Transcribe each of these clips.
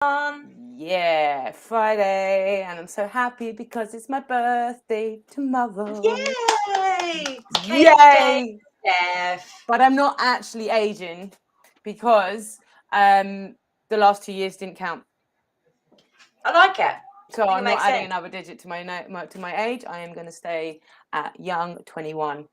Yeah, Friday, and I'm so happy because it's my birthday tomorrow. Yay! Yay! Steph. But I'm not actually aging because the last 2 years didn't count. I like it. So I think I'm it not makes adding sense. another digit to my age. I am going to stay at young 21. You're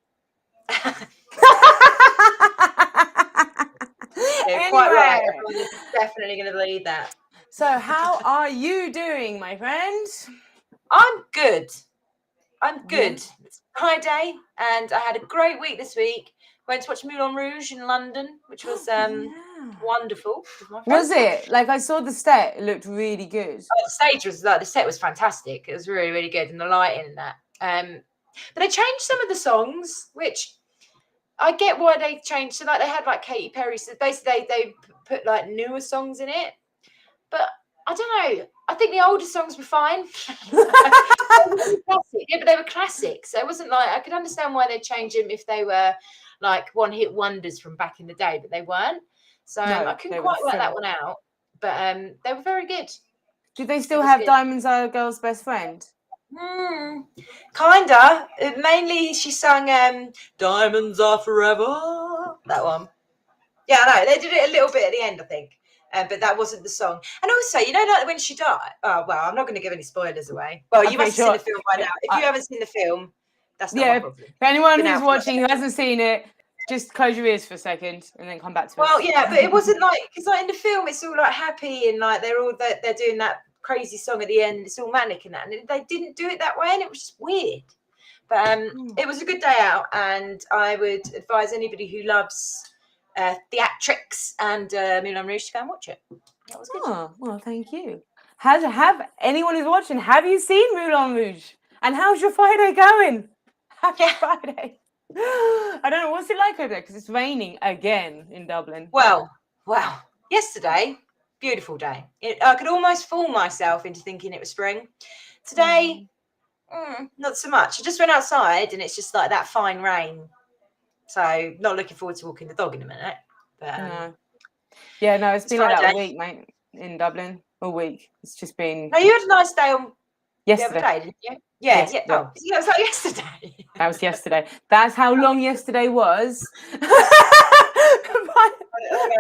quite right. Anyway, Everyone is definitely going to believe that. so how are you doing, my friend? I'm good. I'm good. Yeah. It's Friday, and I had a great week this week. Went to watch Moulin Rouge in London, which was Yeah. wonderful. With my Was friends. it? Like I saw the set, it looked really good. Oh, the stage was like the set was fantastic. It was really, really good, and the lighting and that. But they changed some of the songs, which I get why they changed. So like they had like Katy Perry. So basically they put like newer songs in it. But I don't know. I think the older songs were fine. Classic. Yeah, but they were classics. So it wasn't like I could understand why they changed them if they were like one-hit wonders from back in the day, but they weren't. So No, I couldn't they were quite work that full. one out. But they were very good. Did they It still was have good. Diamonds Are a Girl's Best Friend? Kinda. Mainly she sung Diamonds Are Forever. That one. Yeah, I know. They did it a little bit at the end, I think. But that wasn't the song. And also, you know, like when she died. Oh well, I'm not going to give any spoilers away. Well, you Okay, must have seen sure. the film by now. If you haven't seen the film, that's not my Yeah, problem. for anyone Been who's out for watching who hasn't seen it, just close your ears for a second and then come back to well, us. yeah, but it wasn't like because like in the film, it's all like happy and like they're doing that crazy song at the end. It's all manic and that, and they didn't do it that way, and it was just weird. But it was a good day out, and I would advise anybody who loves theatrics and Moulin Rouge to go and watch it. That was good. Oh, well, thank you. Have anyone who's watching, have you seen Moulin Rouge? And how's your Friday going? Happy Friday. I don't know, what's it like over there? Because it's raining again in Dublin. Well, yesterday, beautiful day. I could almost fool myself into thinking it was spring. Today, not so much. I just went outside and it's just like that fine rain. So not looking forward to walking the dog in a minute. But No. Yeah, no, it's been like that Friday. all week, mate, in Dublin. All week. It's just been No, you had a nice day on yesterday. the other day, didn't you? Yeah, Yesterday. yeah. Oh, yeah, it was like yesterday. That was yesterday. That's how long yesterday was.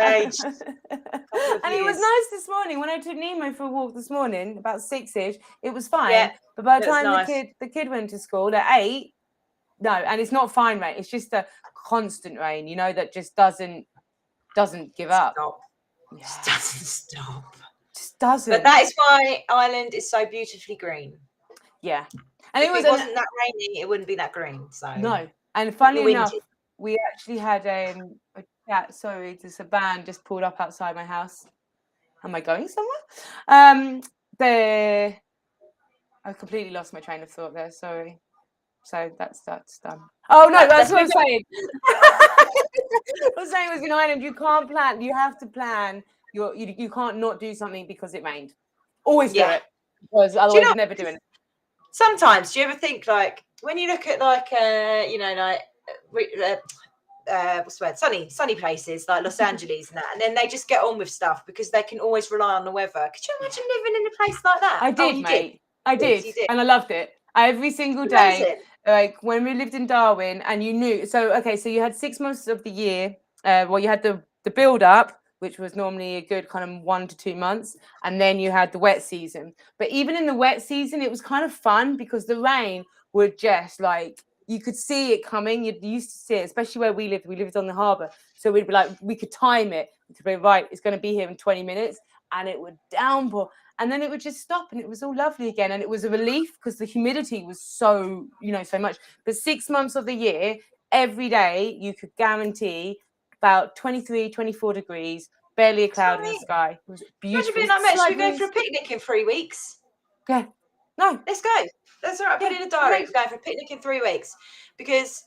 Age. And it was nice this morning when I took Nemo for a walk this morning, about 6ish. It was fine, Yeah, but by the it was time nice. the kid went to school at 8, no, and it's not fine rain. It's just a constant rain, you know, that just doesn't give up. Stop. Yeah. Just doesn't stop. Just doesn't. But that is why Ireland is so beautifully green. Yeah, and if it wasn't that rainy, it wouldn't be that green. So no, and funny enough, we actually had a chat. Sorry, there's a van just pulled up outside my house. Am I going somewhere? I completely lost my train of thought there. Sorry. So that's done. Oh no, that's what I'm saying. What I'm saying was in Ireland, you can't plan. You have to plan. You can't not do something because it rained. Always do it, because otherwise you're never doing it. Sometimes, do you ever think like when you look at like you know like what's the word, sunny places like Los Angeles and that, and then they just get on with stuff because they can always rely on the weather. Could you imagine living in a place like that? I did, mate. I did, and I loved it every single day. Like when we lived in Darwin, and you knew. So okay, so you had 6 months of the year. Well, you had the build up, which was normally a good kind of 1 to 2 months, and then you had the wet season. But even in the wet season, it was kind of fun because the rain would just like you could see it coming. You used to see it, especially where we lived. We lived on the harbour, so we'd be like we could time it to be right. It's going to be here in 20 minutes, and it would downpour. And then it would just stop and it was all lovely again. And it was a relief because the humidity was so, so much. But 6 months of the year, every day, you could guarantee about 23, 24 degrees, barely a cloud in the sky. It was beautiful. Should we go for a picnic in 3 weeks? Yeah. No. Let's go. That's all right. Put it in a diary. We're going for a picnic in 3 weeks because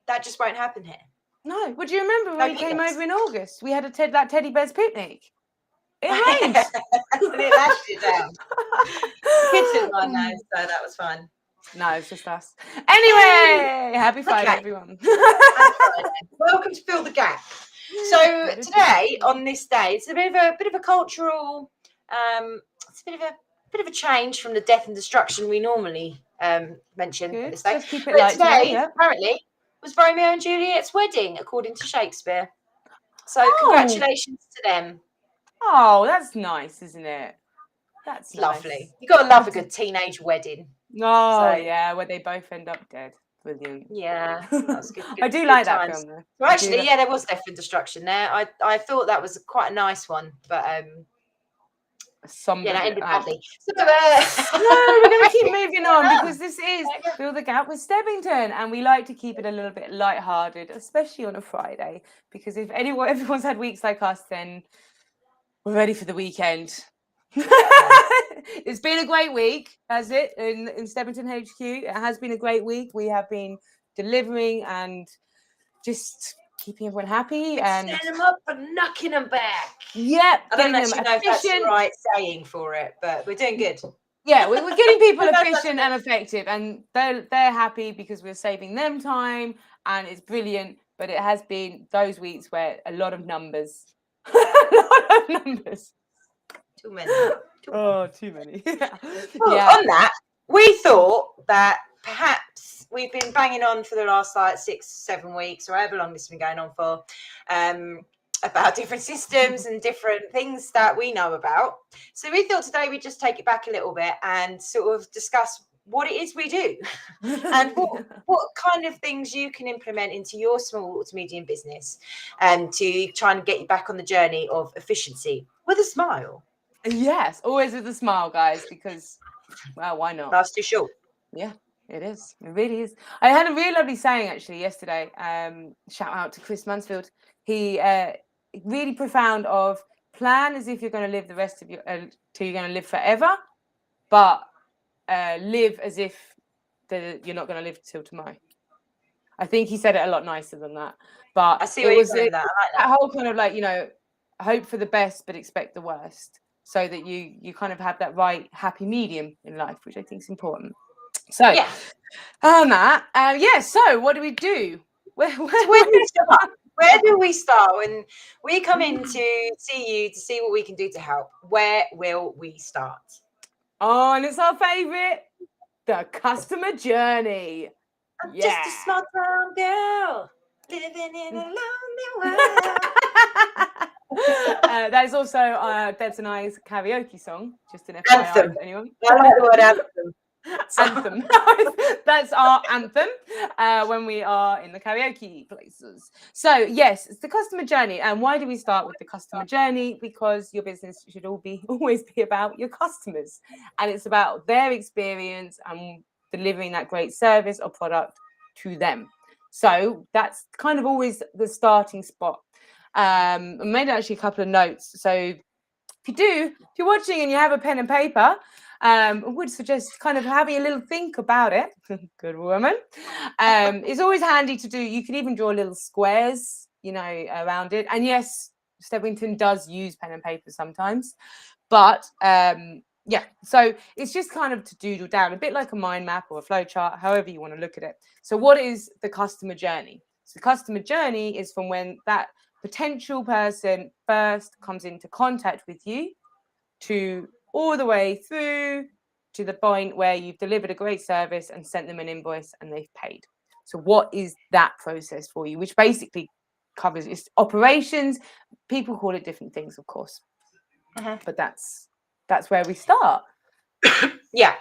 that just won't happen here. No. Would you remember when we came over in August? We had that teddy bear's picnic. It rained. And it lashed you down. Kids didn't mind that, so that was fun. No, it's just us. Anyway, happy Friday, everyone. Happy Friday. Welcome to Fill the Gap. So today, on this day, it's a bit of a cultural It's a bit of a change from the death and destruction we normally mention Good. at this stage. Let's keep it But light today, yeah. apparently, was Romeo and Juliet's wedding, according to Shakespeare. So congratulations to them. Oh, that's nice, isn't it? That's lovely. Nice. You got to love a good teenage wedding. Oh, yeah, where they both end up dead. Brilliant. Yeah, that's good. I do like that film, though. Well, actually, yeah, there was death and destruction there. I thought that was quite a nice one, but that ended badly. So, no, we're going to keep moving on because this is Fill the Gap with Stebbington, and we like to keep it a little bit lighthearted, especially on a Friday, because if everyone's had weeks like us, then we're ready for the weekend. It's been a great week, has it? In Stebbington HQ, it has been a great week. We have been delivering and just keeping everyone happy and setting them up and knocking them back. Yeah, I don't actually know if that's the right saying for it, but we're doing good. Yeah, we're getting people efficient and effective, and they're happy because we're saving them time, and it's brilliant. But it has been those weeks where a lot of numbers, Too many. Too many. Well, on that, we thought that perhaps we've been banging on for the last 6-7 weeks, or however long this has been going on for, about different systems and different things that we know about. So we thought today we'd just take it back a little bit and sort of discuss what it is we do and what kind of things you can implement into your small to medium business and to try and get you back on the journey of efficiency with a smile. Yes, always with a smile, guys, because, well, why not? Life's too short. Yeah, it is. It really is. I had a really lovely saying, actually, yesterday. Shout out to Chris Mansfield. He really profound of plan as if you're going to live the rest of your till you're going to live forever, but live as if you're not going to live till tomorrow. I think he said it a lot nicer than that. But I see it was that. I like that. Whole kind of like, hope for the best but expect the worst, so that you kind of have that right happy medium in life, which I think is important. So yeah, so what do we do? Where do we start when we come in to see you to see what we can do to help? Where will we start? Oh, and it's our favorite, the customer journey. I'm just a small town girl living in a lonely world. That is also Debs and I's karaoke song. Just an FYI anthem. Anyone? I like the word anthem. Anthem. That's our anthem when we are in the karaoke places. So yes, it's the customer journey. And why do we start with the customer journey? Because your business should always be about your customers, and it's about their experience and delivering that great service or product to them. So that's kind of always the starting spot. I made actually a couple of notes. So if you're watching and you have a pen and paper, I would suggest kind of having a little think about it. Good woman. It's always handy to do. You can even draw little squares, around it. And yes, Stebbington does use pen and paper sometimes, but so it's just kind of to doodle down, a bit like a mind map or a flow chart, however you want to look at it. So what is the customer journey? So the customer journey is from when that potential person first comes into contact with you to all the way through to the point where you've delivered a great service and sent them an invoice and they've paid. So what is that process for you? Which basically covers its operations. People call it different things, of course. But that's where we start. Yeah.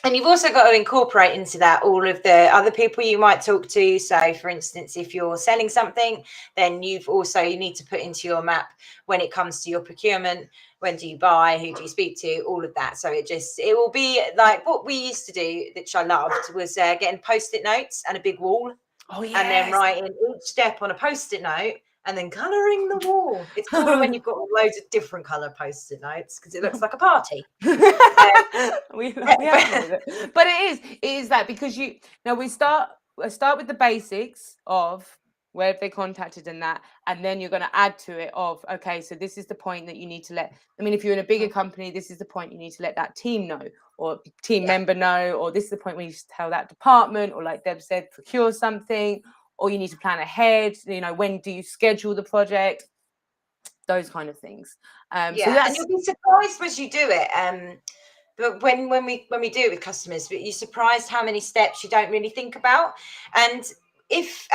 And you've also got to incorporate into that all of the other people you might talk to. So, for instance, if you're selling something, then you need to put into your map when it comes to your procurement, when do you buy, who do you speak to, all of that. So it will be like what we used to do, which I loved, was getting Post-it notes and a big wall. Oh, yes. And then writing each step on a Post-it note and then colouring the wall. It's cooler when you've got loads of different colour Post-it notes because it looks like a party. We have it. But it is that because we start with the basics of where have they contacted and that, and then you're going to add to it of, okay, so this is the point that you need to if you're in a bigger company, this is the point you need to let that team know or team member know, or this is the point where you tell that department, or like Deb said, procure something, or you need to plan ahead, when do you schedule the project, those kind of things. So and you'll be surprised as you do it. But when we do it with customers, but you're surprised how many steps you don't really think about. And if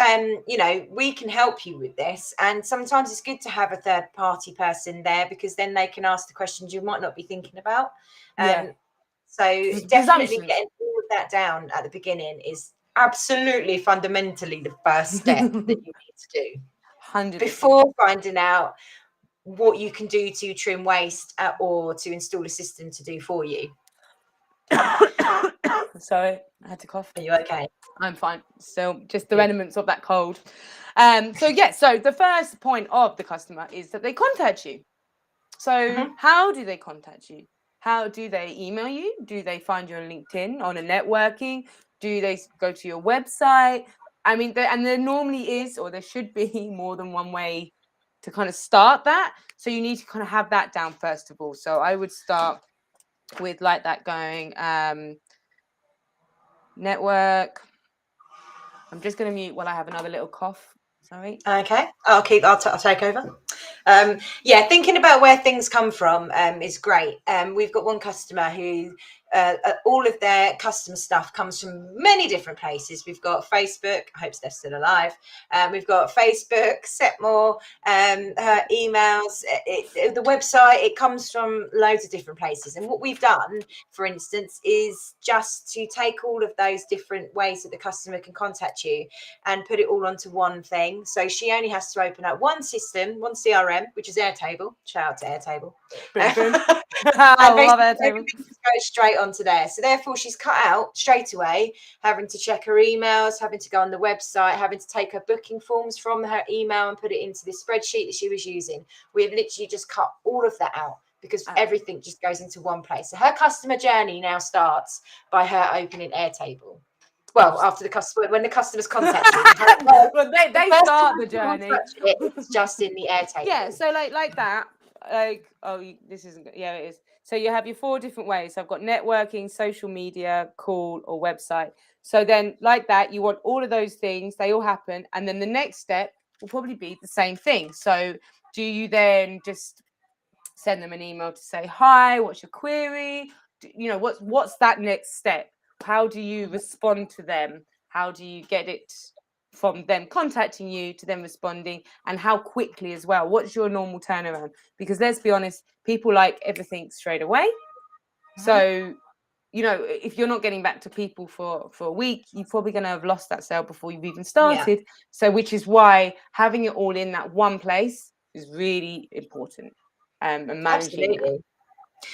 we can help you with this, and sometimes it's good to have a third party person there, because then they can ask the questions you might not be thinking about. So definitely getting all of that down at the beginning is absolutely fundamentally the first step that you need to do 100%. before finding out what you can do to trim waste or to install a system to do for you. Sorry, I had to cough. Are you okay? I'm fine. So just the remnants of that cold. So the first point of the customer is that they contact you. So how do they contact you? How do they email you? Do they find you on LinkedIn, on a networking? Do they go to your website? I mean, there normally is, or there should be, more than one way to kind of start that. So you need to kind of have that down first of all. So I would start with like that going, network. I'm just going to mute while I have another little cough. Sorry. Okay, I'll take over. Thinking about where things come from is great. We've got one customer who all of their customer stuff comes from many different places. We've got Facebook. I hope they're still alive. We've got Facebook, Setmore, her emails, the website. It comes from loads of different places. And what we've done, for instance, is just to take all of those different ways that the customer can contact you and put it all onto one thing. So she only has to open up one system, one CRM, which is Airtable. Shout out to Airtable. I love Airtable. Everything just goes straight onto there. So therefore, she's cut out straight away having to check her emails, having to go on the website, having to take her booking forms from her email and put it into this spreadsheet that she was using. We've literally just cut all of that out, because everything just goes into one place. So her customer journey now starts by her opening Airtable. Well, when the customers contact you, well, they start the journey. It's just in the Airtable. Yeah, so like that. This isn't good. Yeah, it is. So you have your 4 different ways. So I've got networking, social media, call, or website. So then like that, you want all of those things, they all happen. And then the next step will probably be the same thing. So do you then just send them an email to say, hi, what's your query? What's that next step? How do you respond to them? How do you get it from them contacting you to them responding, and how quickly as well? What's your normal turnaround? Because let's be honest, people like everything straight away. So, if you're not getting back to people for a week, you're probably going to have lost that sale before you've even started. Yeah. So, which is why having it all in that one place is really important, and managing. Absolutely.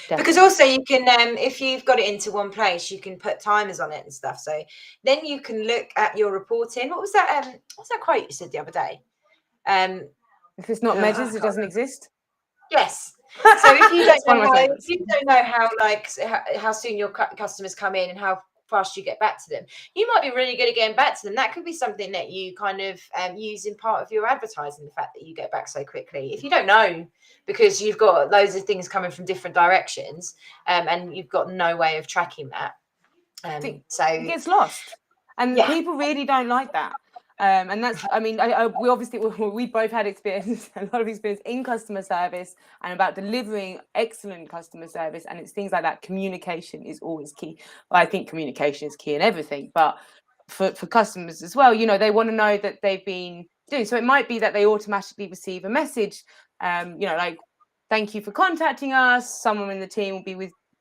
Because also you can, if you've got it into one place, you can put timers on it and stuff. So then you can look at your reporting. What was that? What's that quote you said the other day? If it's not measures, it doesn't exist. Yes. So if you don't know how soon your customers come in and how fast you get back to them, you might be really good at getting back to them. That could be something that you kind of use in part of your advertising, the fact that you get back so quickly. If you don't know, because you've got loads of things coming from different directions, and you've got no way of tracking that, so it gets lost, and people really don't like that. And that's, I mean, we both had experience, a lot of experience in customer service and about delivering excellent customer service. And it's things like that. Communication is always key. Well, I think communication is key in everything, but for customers as well, they want to know that they've been doing. So it might be that they automatically receive a message, like, thank you for contacting us. Someone in the team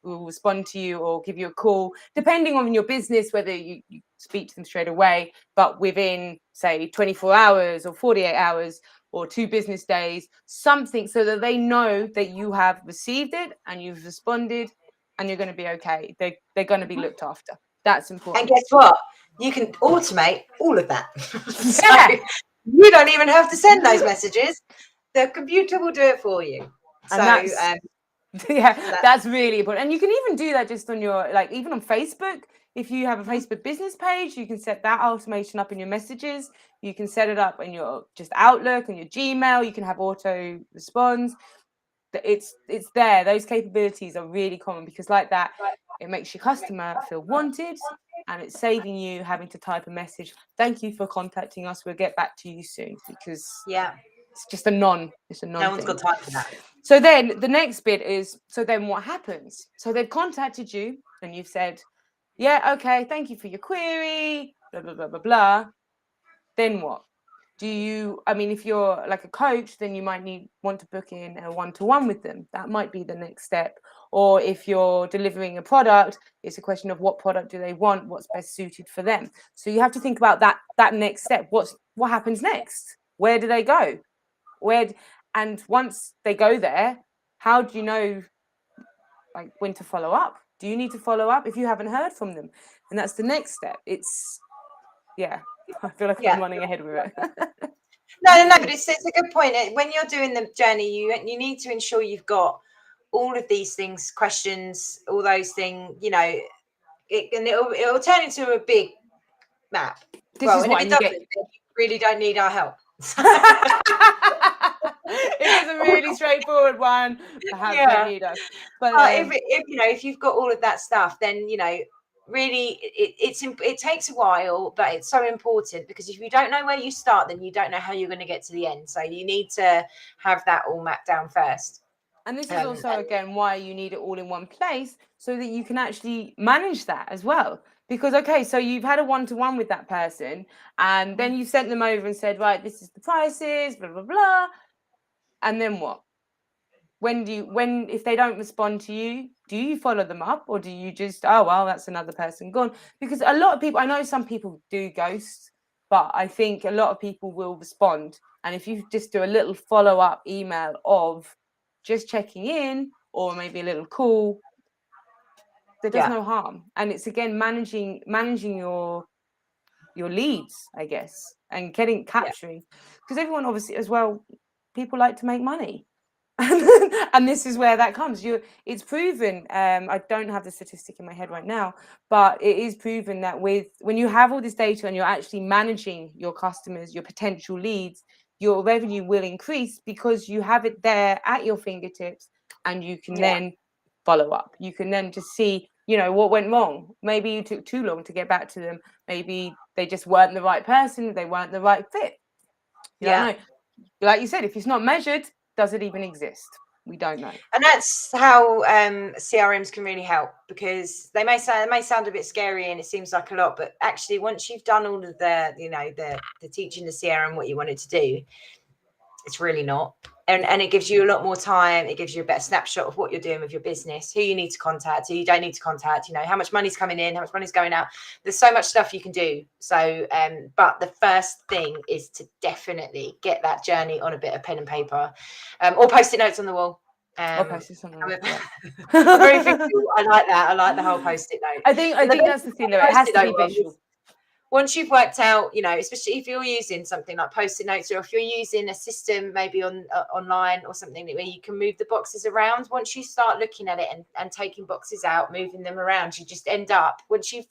will respond to you or give you a call, depending on your business, whether you speak to them straight away, but within, say, 24 hours or 48 hours or 2 business days, something, so that they know that you have received it and you've responded and you're going to be okay. They're going to be looked after. That's important. And guess what? You can automate all of that. So you don't even have to send those messages. The computer will do it for you. That's really important. And you can even do that just on your, even on Facebook. If you have a Facebook business page, you can set that automation up in your messages. You can set it up in your just Outlook and your Gmail. You can have auto response. It's there. Those capabilities are really common, because like that, it makes your customer feel wanted, and it's saving you having to type a message. Thank you for contacting us. We'll get back to you soon, because It's just a non. It's a non. No one's got time for that. So then the next bit is, so then what happens? So they've contacted you and you've said, yeah, okay, thank you for your query, blah, blah, blah, blah, blah. Then what? I mean, if you're like a coach, then you might want to book in a one-to-one with them. That might be the next step. Or if you're delivering a product, it's a question of what product do they want, what's best suited for them. So you have to think about that next step. What happens next? Where do they go? And once they go there, how do you know like when to follow up? Do you need to follow up if you haven't heard from them? And that's the next step. I feel like I'm running ahead with it. No, but it's a good point. When you're doing the journey, you need to ensure you've got all of these things, questions, all those things, you know, it'll turn into a big map. If it doesn't, you really don't need our help. It is a really straightforward one. Perhaps they need us. But if you've got all of that stuff, then you know, really, it takes a while, but it's so important, because if you don't know where you start, then you don't know how you're going to get to the end. So you need to have that all mapped down first. And this is also, again, why you need it all in one place, so that you can actually manage that as well. Because, okay, so you've had a one-to-one with that person, and then you sent them over and said, right, this is the prices, blah, blah, blah. And then what? If they don't respond to you, do you follow them up, or do you just, oh, well, that's another person gone? Because a lot of people, I know some people do ghost, but I think a lot of people will respond. And if you just do a little follow-up email of just checking in, or maybe a little call, there does no harm. And it's, again, managing your leads, I guess, and capturing, because everyone obviously as well, people like to make money. And this is where that comes. It's proven, I don't have the statistic in my head right now, but it is proven that when you have all this data and you're actually managing your customers, your potential leads, your revenue will increase, because you have it there at your fingertips, and you can then follow up. You can then just see, you know, what went wrong. Maybe you took too long to get back to them. Maybe they just weren't the right person. They weren't the right fit. You don't know. Like you said, if it's not measured, does it even exist? We don't know. And that's how CRMs can really help, because they may sound a bit scary and it seems like a lot, but actually once you've done all of the, you know, the teaching the CRM what you wanted to do, it's really not. And it gives you a lot more time. It gives you a better snapshot of what you're doing with your business, who you need to contact, who you don't need to contact, you know, how much money's coming in, how much money's going out. There's so much stuff you can do. So, but the first thing is to definitely get that journey on a bit of pen and paper, or Post-it notes on the wall. Or Post-it on the wall. Very visual. I like that. I like the whole Post-it note. I think that's the thing, though. It has to be visual. Once you've worked out, you know, especially if you're using something like Post-it notes, or if you're using a system maybe online or something where you can move the boxes around, once you start looking at it and taking boxes out, moving them around, you just end up, once you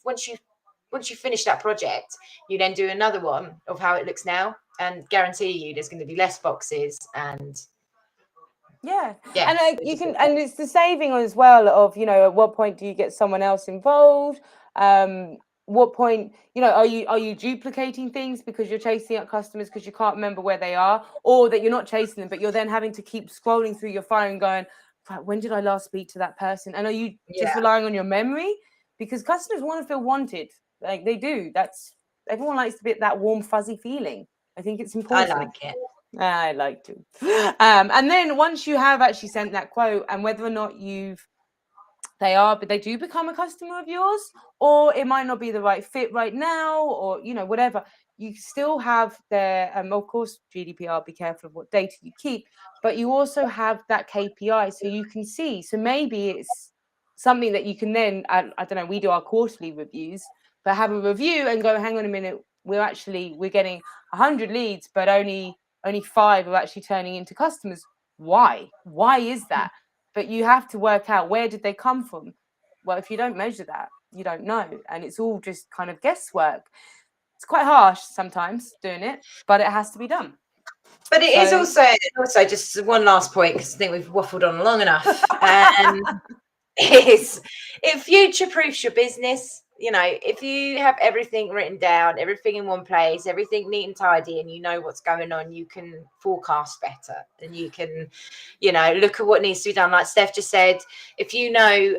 finish that project, you then do another one of how it looks now, and guarantee you there's going to be less boxes. And and you can, and it's the saving as well of, you know, at what point do you get someone else involved? What point, you know, are you duplicating things because you're chasing up customers because you can't remember where they are, or that you're not chasing them, but you're then having to keep scrolling through your phone going, right, when did I last speak to that person? And are you just relying on your memory? Because customers want to feel wanted. Like, they do. Everyone likes to get that warm, fuzzy feeling. I think it's important. I like it. I like to. And then once you have actually sent that quote, and whether or not but they do become a customer of yours, or it might not be the right fit right now, or, you know, whatever, you still have their, of course, GDPR, be careful of what data you keep, but you also have that KPI, so you can see. So maybe it's something that you can then, I don't know, we do our quarterly reviews, but have a review and go, hang on a minute, we're getting 100 leads, but only 5 are actually turning into customers. Why is that? But you have to work out, where did they come from? Well, if you don't measure that, you don't know. And it's all just kind of guesswork. It's quite harsh sometimes doing it, but it has to be done. But it is also just one last point, because I think we've waffled on long enough. It future-proofs your business. you know, if you have everything written down, everything in one place, everything neat and tidy, and you know what's going on, you can forecast better, and you can, you know, look at what needs to be done. Like Steph just said, if you know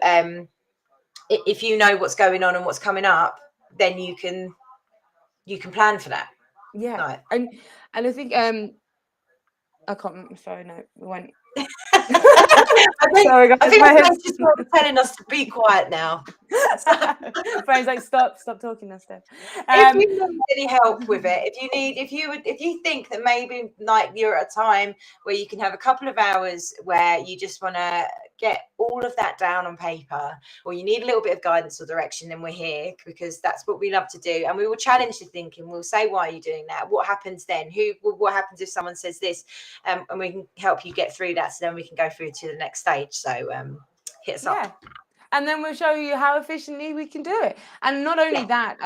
what's going on and what's coming up, then you can plan for that. Yeah. Right. And I think I can't remember. Sorry, no, we went. I think my my head's just telling us to be quiet now. Frank's like, stop talking now, Steph. If you need any help with it, if you think that maybe like you're at a time where you can have a couple of hours where you just want to get all of that down on paper, or you need a little bit of guidance or direction, then we're here, because that's what we love to do. And we will challenge the thinking. We'll say, why are you doing that? What happens then? What happens if someone says this? And we can help you get through that, so then we can go through to the next stage. So hit us up. And then we'll show you how efficiently we can do it. And not only that,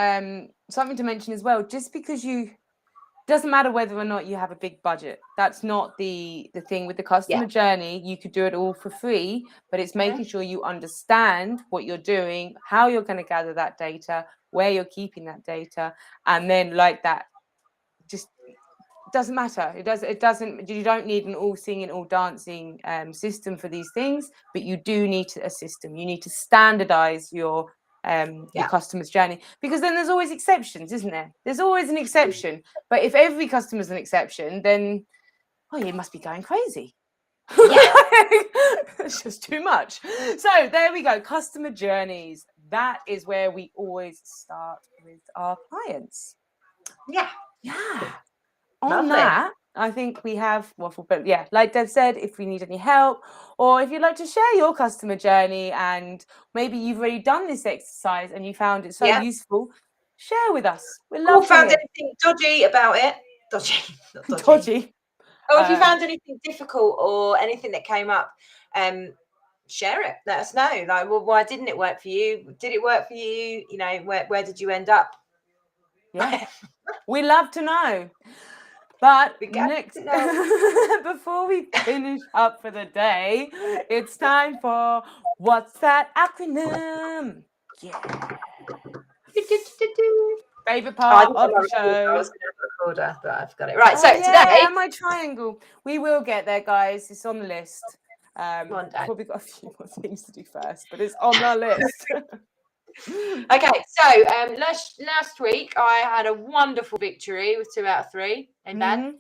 something to mention as well, just because doesn't matter whether or not you have a big budget. That's not the thing with the customer journey. You could do it all for free, but it's making sure you understand what you're doing, how you're going to gather that data, where you're keeping that data, and then like that, just doesn't matter. It doesn't. You don't need an all singing, all dancing system for these things, but you do need a system. You need to standardize your customer's journey, because then there's always exceptions, isn't there? There's always an exception. But if every customer's an exception, then you must be going crazy. It's just too much. So there we go. Customer journeys. That is where we always start with our clients. Yeah. On Lovely. that, I think we have waffle, but like Deb said, if we need any help, or if you'd like to share your customer journey, and maybe you've already done this exercise and you found it so useful, share with us. We'd love to found hear. anything dodgy about it? Dodgy. Or if you found anything difficult or anything that came up, share it. Let us know. Like, well, why didn't it work for you? Did it work for you? You know, where did you end up? Yeah, we love to know. But next, before we finish up for the day, it's time for What's That Acronym? Yeah. Favorite part of the show. I was going to have a recorder, but I've got it. Right, so today. And my triangle. We will get there, guys. It's on the list. Probably got a few more things to do first, but it's on the list. Okay, so last week I had a wonderful victory with 2 out of 3 in bed,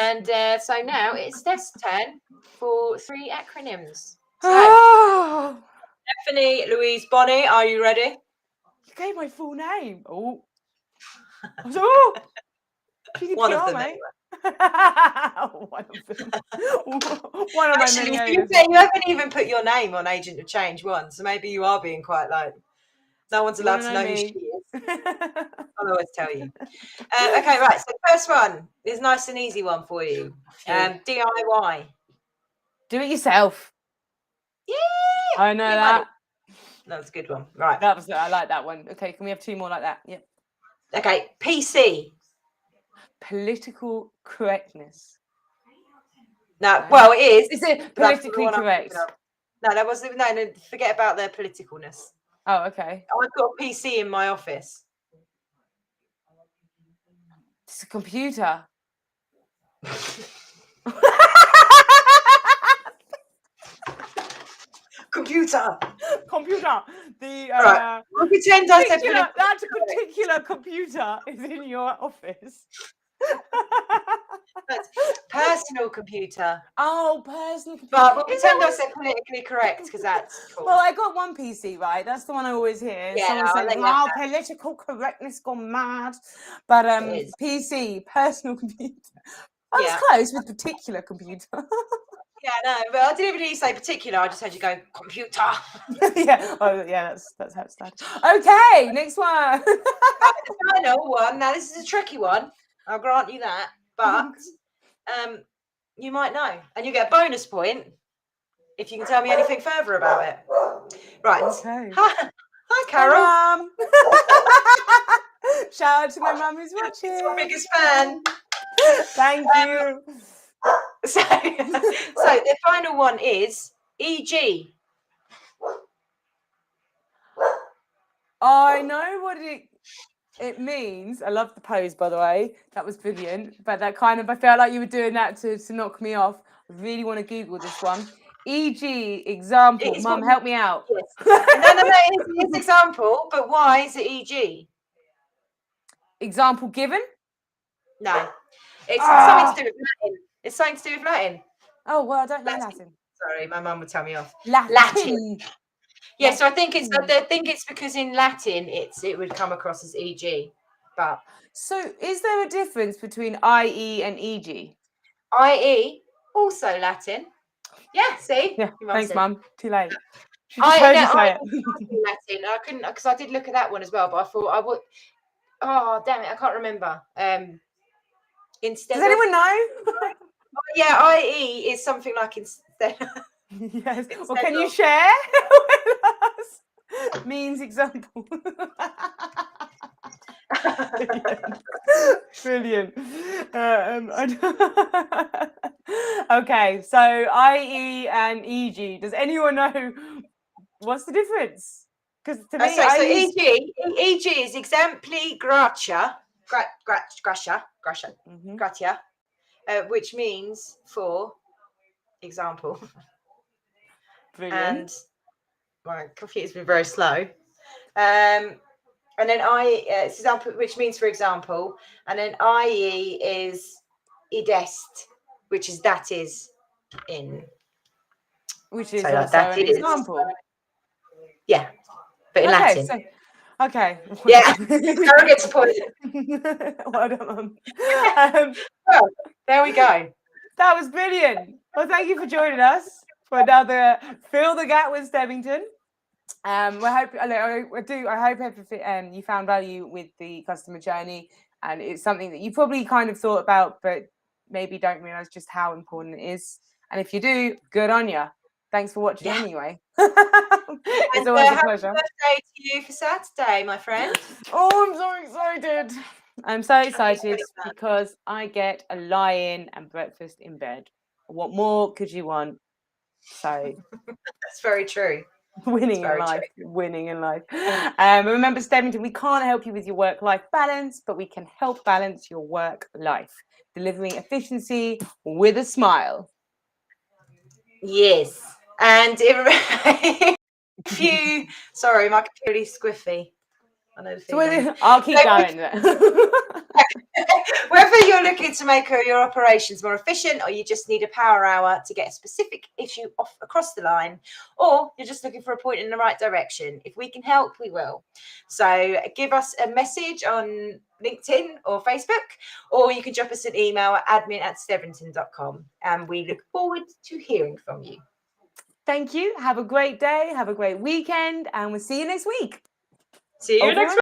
and so now it's Steph's turn for 3 acronyms. So, Stephanie Louise Bonnie, are you ready? You gave my full name. Oh, one of them. Anyway. One of them. One of my many you haven't even put your name on Agent of Change once, so maybe you are being quite like, no one's allowed to know who she is. I'll always tell you. Okay, right. So the first one is nice and easy one for you. DIY. Do it yourself. Yeah. I know that. That was a good one. Right. I like that one. Okay, can we have 2 more like that? Yep. Okay, PC. Political correctness. No, well, it is. Is it politically correct? No, that was no. Forget about their politicalness. Oh, okay. I've got a PC in my office. It's a computer. Computer. Right. We'll pretend I said that particular computer is in your office. That's personal computer. Oh, personal computer. But we'll pretend I said politically correct, because that's cool. Well, I got one PC, right? That's the one I always hear. Yeah, someone saying, political correctness gone mad. But PC, personal computer. I was close with particular computer. Yeah, no, but I didn't even hear you say particular. I just heard you go computer. That's how it started. Okay, next one. The final one. Now this is a tricky one. I'll grant you that, but you might know, and you get a bonus point if you can tell me anything further about it. Right. Okay. Hi, Carol. Hi, Mum. Shout out to my mum who's watching. It's my biggest fan. Thank you. So the final one is EG. I know what it means. I love the pose, by the way. That was brilliant. But that kind of, I felt like you were doing that to knock me off. I really want to Google this one. E.g. example. It's Mum, what- help me out. Yes. No, it's example, but why is it e.g.? Example given? No. It's something to do with Latin. It's something to do with Latin. Oh, well, I don't know Latin. Sorry, my mum would tell me off. Latin. Yeah, so I think it's because in Latin it would come across as e.g. But So is there a difference between I.e. and E.g.? i.e. also Latin. Yeah, see? Yeah, thanks, Mum. Too late. She I heard you say it. Latin. I couldn't, because I did look at that one as well, but I thought I would. Oh, damn it, I can't remember. Instead. Does anyone know? Yeah, i.e. is something like instead. Yes. Instead Well, can you of- share with us? Means example. Brilliant. Okay, so I.e. and E.g. Does anyone know what's the difference? Because to me, so e.g. is exempli gratia, gratia, which means for example. Brilliant. And my computer's been very slow. And then it's example, which means for example, and then i.e. is idest, which is that is in. Which is So also that an is. example. Yeah, but in Okay, Latin. so okay. Yeah, surrogate's point. Well done, Mum. Well, there we go. That was brilliant. Well, thank you for joining us for another Fill the Gap with Stebbington. I hope you found value with the customer journey, and it's something that you probably kind of thought about, but maybe don't realize just how important it is. And if you do, good on you. Thanks for watching anyway. It's always a pleasure. Happy birthday to you for Saturday, my friend. Oh, I'm so excited. I'm so excited because I get a lie-in and breakfast in bed. What more could you want? So That's very true. Winning in life. Remember, Stebbington, we can't help you with your work-life balance, but we can help balance your work life, delivering efficiency with a smile. Yes. And if you, sorry, my computer is squiffy. I know the feeling. I'll keep going. Whether you're looking to make your operations more efficient, or you just need a power hour to get a specific issue off across the line, or you're just looking for a point in the right direction, if we can help, we will. So give us a message on LinkedIn or Facebook, or you can drop us an email at admin@stebbington.com, and we look forward to hearing from you. Thank you. Have a great day. Have a great weekend, and we'll see you next week. See you next week.